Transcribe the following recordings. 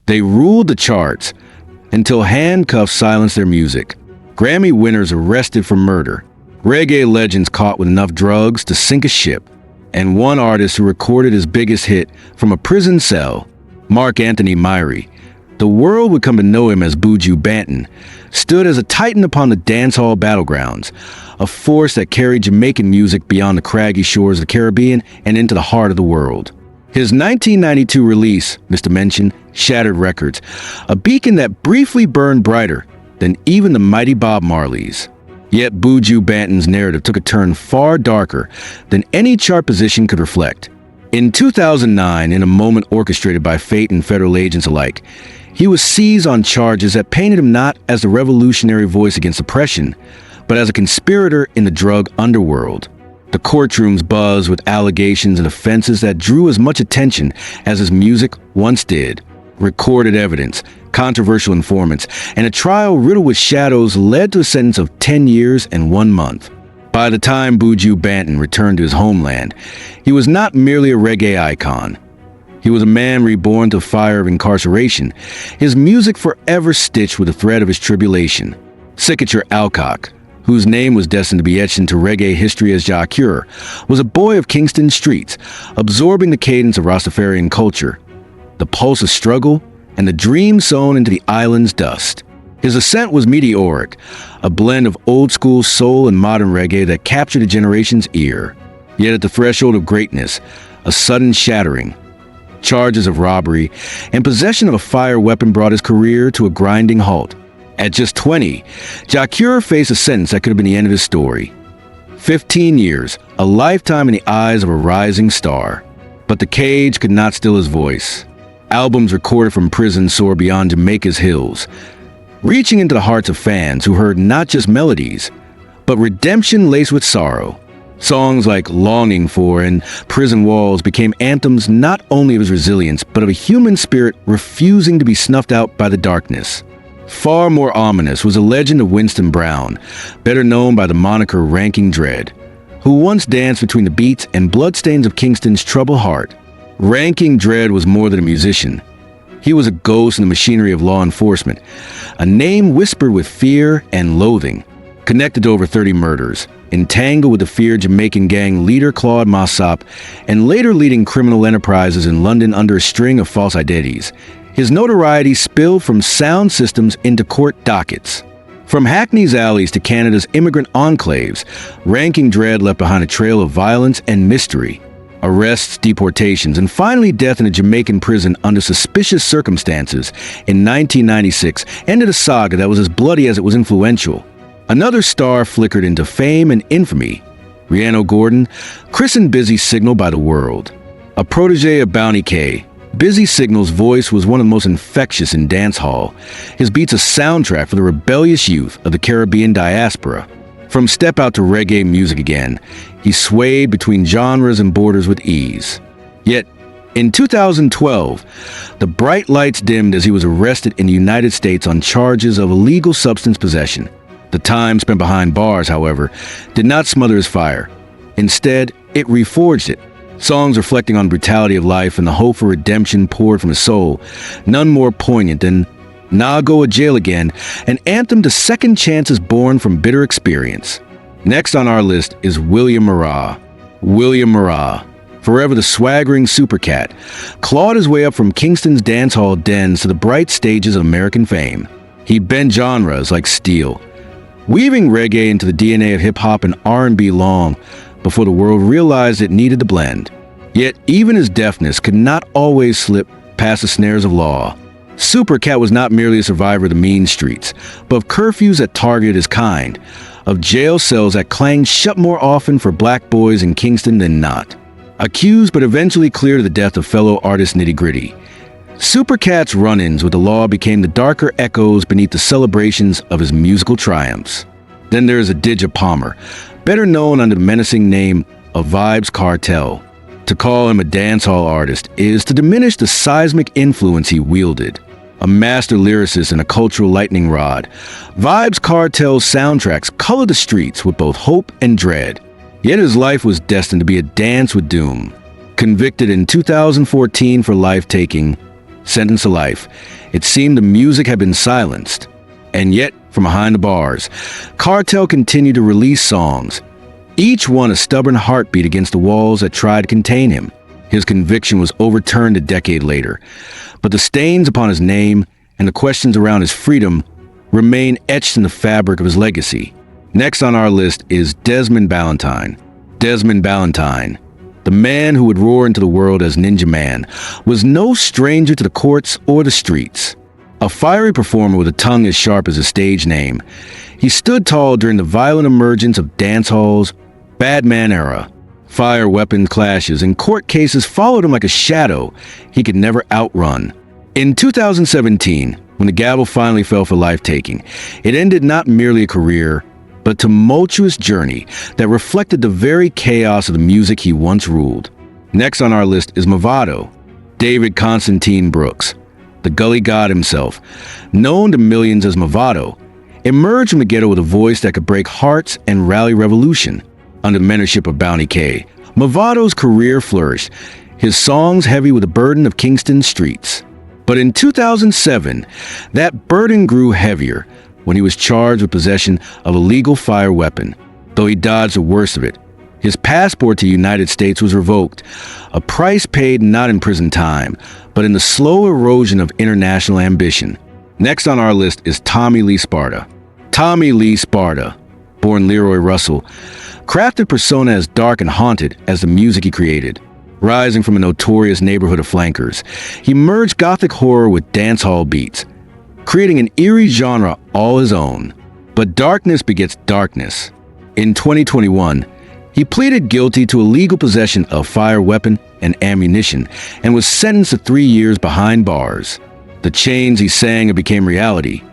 They ruled the charts until handcuffs silenced their music. Grammy winners arrested for murder. Reggae legends caught with enough drugs to sink a ship. And one artist who recorded his biggest hit from a prison cell, Mark Anthony Myrie, the world would come to know him as Buju Banton, stood as a titan upon the dancehall battlegrounds, a force that carried Jamaican music beyond the craggy shores of the Caribbean and into the heart of the world. His 1992 release, Mr. Mention, shattered records, a beacon that briefly burned brighter than even the mighty Bob Marley's. Yet Buju Banton's narrative took a turn far darker than any chart position could reflect. In 2009, in a moment orchestrated by fate and federal agents alike, he was seized on charges that painted him not as the revolutionary voice against oppression, but as a conspirator in the drug underworld. The courtrooms buzzed with allegations and offenses that drew as much attention as his music once did. Recorded evidence, controversial informants, and a trial riddled with shadows led to a sentence of 10 years and 1 month. By the time Buju Banton returned to his homeland, he was not merely a reggae icon. He was a man reborn to the fire of incarceration, his music forever stitched with the thread of his tribulation. Signature Alcock, whose name was destined to be etched into reggae history as Jah Cure, was a boy of Kingston streets, absorbing the cadence of Rastafarian culture, the pulse of struggle, and the dream sown into the island's dust. His ascent was meteoric, a blend of old-school soul and modern reggae that captured a generation's ear. Yet at the threshold of greatness, a sudden shattering. Charges of robbery and possession of a fire weapon brought his career to a grinding halt. At just 20, Jah Cure faced a sentence that could have been the end of his story. 15 years, a lifetime in the eyes of a rising star. But the cage could not still his voice. Albums recorded from prison soar beyond Jamaica's hills, reaching into the hearts of fans who heard not just melodies, but redemption laced with sorrow. Songs like Longing For and Prison Walls became anthems not only of his resilience, but of a human spirit refusing to be snuffed out by the darkness. Far more ominous was the legend of Winston Brown, better known by the moniker Ranking Dread, who once danced between the beats and bloodstains of Kingston's troubled heart. Ranking Dread was more than a musician. He was a ghost in the machinery of law enforcement, a name whispered with fear and loathing, connected to over 30 murders, entangled with the feared Jamaican gang leader Claude Mossop, and later leading criminal enterprises in London under a string of false identities. His notoriety spilled from sound systems into court dockets. From Hackney's alleys to Canada's immigrant enclaves, Ranking Dread left behind a trail of violence and mystery. Arrests, deportations, and finally death in a Jamaican prison under suspicious circumstances in 1996 ended a saga that was as bloody as it was influential. Another star flickered into fame and infamy. Rihanna Gordon, christened Busy Signal by the world. A protege of Bounty K, Busy Signal's voice was one of the most infectious in dancehall, his beats a soundtrack for the rebellious youth of the Caribbean diaspora. From step out to reggae music again, he swayed between genres and borders with ease. Yet, in 2012, the bright lights dimmed as he was arrested in the United States on charges of illegal substance possession. The time spent behind bars, however, did not smother his fire. Instead, it reforged it. Songs reflecting on brutality of life and the hope for redemption poured from his soul, none more poignant than Nah Go to Jail Again, an anthem to second chances born from bitter experience. Next on our list is William Murrah. William Murrah, forever the swaggering supercat, clawed his way up from Kingston's dancehall dens to the bright stages of American fame. He bent genres like steel, weaving reggae into the DNA of hip-hop and R&B long before the world realized it needed to blend. Yet even his deafness could not always slip past the snares of law. Supercat was not merely a survivor of the mean streets, but of curfews that targeted his kind, of jail cells that clanged shut more often for black boys in Kingston than not. Accused but eventually cleared of the death of fellow artist Nitty Gritty. Supercat's run-ins with the law became the darker echoes beneath the celebrations of his musical triumphs. Then there is Adidja Palmer, better known under the menacing name of Vybz Kartel. To call him a dancehall artist is to diminish the seismic influence he wielded. A master lyricist and a cultural lightning rod, Vybz Kartel's soundtracks colored the streets with both hope and dread. Yet his life was destined to be a dance with doom. Convicted in 2014 for life-taking, sentenced to life. It seemed the music had been silenced. And yet, from behind the bars, Cartel continued to release songs, each one a stubborn heartbeat against the walls that tried to contain him. His conviction was overturned a decade later, but the stains upon his name and the questions around his freedom remain etched in the fabric of his legacy. Next on our list is Desmond Valentine. Desmond Valentine, the man who would roar into the world as Ninja Man, was no stranger to the courts or the streets. A fiery performer with a tongue as sharp as his stage name, he stood tall during the violent emergence of dancehall's Bad Man era. Fire weapon clashes and court cases followed him like a shadow he could never outrun. In 2017, when the gavel finally fell for life-taking, it ended not merely a career, but a tumultuous journey that reflected the very chaos of the music he once ruled. Next on our list is Mavado, David Constantine Brooks, the gully god himself, known to millions as Mavado, emerged from the ghetto with a voice that could break hearts and rally revolution. Under the mentorship of Bounty K, Mavado's career flourished, his songs heavy with the burden of Kingston's streets. But in 2007, that burden grew heavier when he was charged with possession of a legal fire weapon. Though he dodged the worst of it, his passport to the United States was revoked, a price paid not in prison time, but in the slow erosion of international ambition. Next on our list is Tommy Lee Sparta. Tommy Lee Sparta, born Leroy Russell, crafted persona as dark and haunted as the music he created. Rising from a notorious neighborhood of flankers, he merged gothic horror with dancehall beats, creating an eerie genre all his own. But darkness begets darkness. In 2021, he pleaded guilty to illegal possession of fire weapon and ammunition and was sentenced to 3 years behind bars. The chains he sang became reality.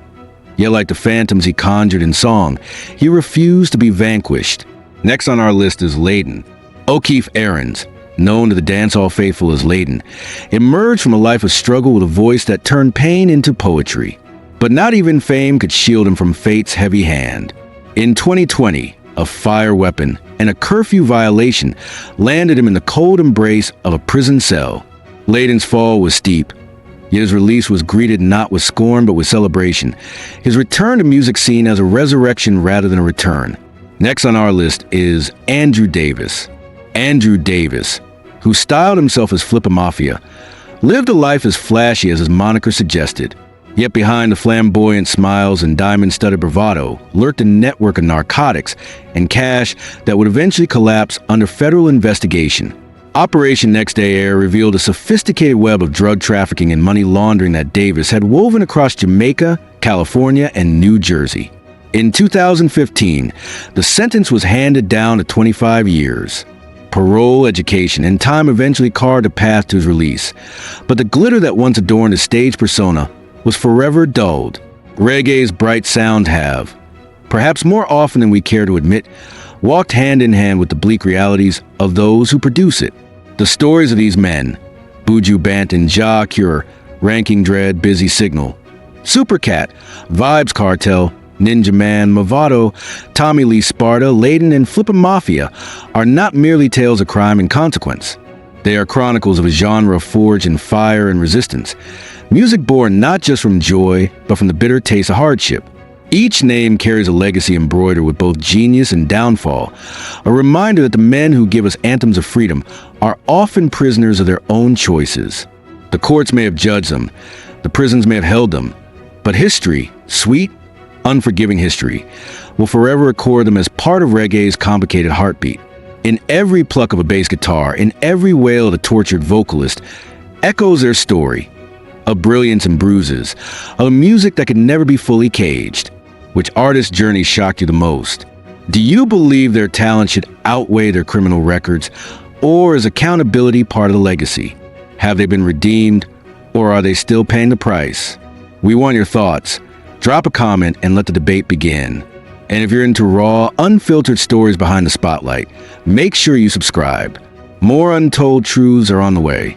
Yet like the phantoms he conjured in song, he refused to be vanquished. Next on our list is Layden. O'Keefe Aarons, known to the dancehall faithful as Layden, emerged from a life of struggle with a voice that turned pain into poetry. But not even fame could shield him from fate's heavy hand. In 2020, a fire weapon and a curfew violation landed him in the cold embrace of a prison cell. Layden's fall was steep, yet his release was greeted not with scorn but with celebration. His return to music seen as a resurrection rather than a return. Next on our list is Andrew Davis. Andrew Davis, who styled himself as Flippa Mafia, lived a life as flashy as his moniker suggested. Yet behind the flamboyant smiles and diamond-studded bravado lurked a network of narcotics and cash that would eventually collapse under federal investigation. Operation Next Day Air revealed a sophisticated web of drug trafficking and money laundering that Davis had woven across Jamaica, California, and New Jersey. In 2015, the sentence was handed down to 25 years. Parole, education, and time eventually carved a path to his release. But the glitter that once adorned his stage persona was forever dulled. Reggae's bright sound have, perhaps more often than we care to admit, walked hand in hand with the bleak realities of those who produce it. The stories of these men, Buju Banton, Ja Cure, Ranking Dread, Busy Signal, Supercat, Vibes Cartel, Ninja Man, Mavado, Tommy Lee Sparta, Layden, and Flippa Mafia are not merely tales of crime and consequence. They are chronicles of a genre forged in fire and resistance, music born not just from joy, but from the bitter taste of hardship. Each name carries a legacy embroidered with both genius and downfall, a reminder that the men who give us anthems of freedom are often prisoners of their own choices. The courts may have judged them, the prisons may have held them, but history, sweet, unforgiving history, will forever record them as part of reggae's complicated heartbeat. In every pluck of a bass guitar, in every wail of a tortured vocalist, echoes their story, of brilliance and bruises, of music that could never be fully caged. Which artist's journey shocked you the most? Do you believe their talent should outweigh their criminal records, or is accountability part of the legacy? Have they been redeemed, or are they still paying the price? We want your thoughts. Drop a comment and let the debate begin. And if you're into raw, unfiltered stories behind the spotlight, make sure you subscribe. More untold truths are on the way.